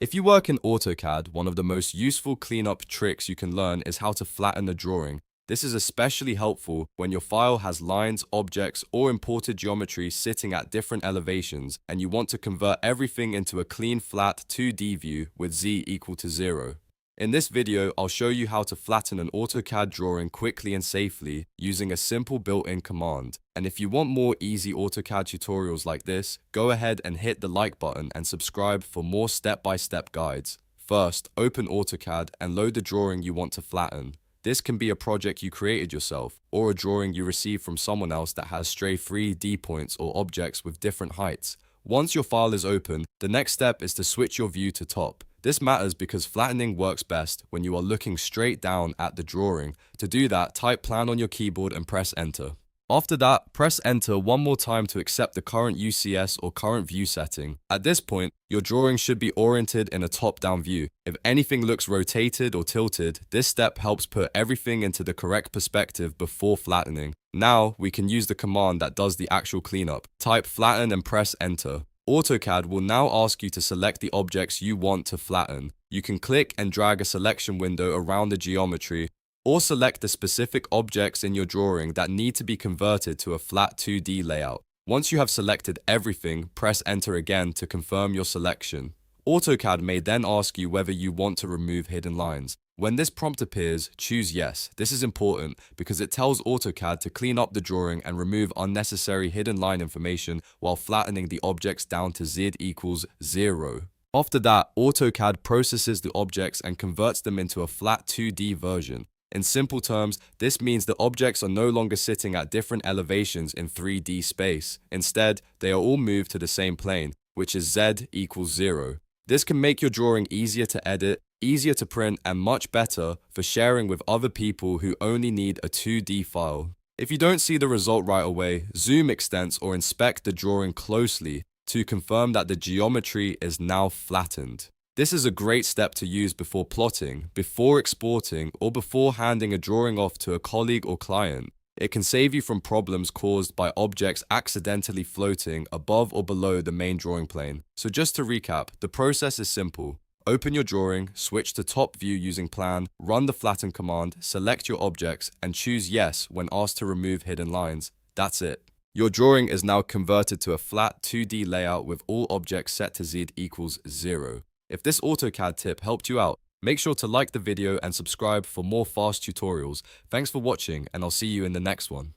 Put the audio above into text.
If you work in AutoCAD, one of the most useful cleanup tricks you can learn is how to flatten a drawing. This is especially helpful when your file has lines, objects, or imported geometry sitting at different elevations and you want to convert everything into a clean flat 2D view with z equal to 0. In this video, I'll show you how to flatten an AutoCAD drawing quickly and safely using a simple built-in command. And if you want more easy AutoCAD tutorials like this, go ahead and hit the like button and subscribe for more step-by-step guides. First, open AutoCAD and load the drawing you want to flatten. This can be a project you created yourself, or a drawing you received from someone else that has stray 3D points or objects with different heights. Once your file is open, the next step is to switch your view to top. This matters because flattening works best when you are looking straight down at the drawing. To do that, type plan on your keyboard and press enter. After that, press enter one more time to accept the current UCS or current view setting. At this point, your drawing should be oriented in a top-down view. If anything looks rotated or tilted, this step helps put everything into the correct perspective before flattening. Now, we can use the command that does the actual cleanup. Type flatten and press enter. AutoCAD will now ask you to select the objects you want to flatten. You can click and drag a selection window around the geometry, or select the specific objects in your drawing that need to be converted to a flat 2D layout. Once you have selected everything, press enter again to confirm your selection. AutoCAD may then ask you whether you want to remove hidden lines. When this prompt appears, choose yes. This is important because it tells AutoCAD to clean up the drawing and remove unnecessary hidden line information while flattening the objects down to z equals 0. After that, AutoCAD processes the objects and converts them into a flat 2D version. In simple terms, this means the objects are no longer sitting at different elevations in 3D space. Instead, they are all moved to the same plane, which is z equals 0. This can make your drawing easier to edit, easier to print, and much better for sharing with other people who only need a 2D file. If you don't see the result right away, zoom extents or inspect the drawing closely to confirm that the geometry is now flattened. This is a great step to use before plotting, before exporting, or before handing a drawing off to a colleague or client. It can save you from problems caused by objects accidentally floating above or below the main drawing plane. So just to recap, the process is simple. Open your drawing, switch to top view using plan, run the flatten command, select your objects, and choose yes when asked to remove hidden lines. That's it. Your drawing is now converted to a flat 2D layout with all objects set to z equals 0. If this AutoCAD tip helped you out, make sure to like the video and subscribe for more fast tutorials. Thanks for watching, and I'll see you in the next one.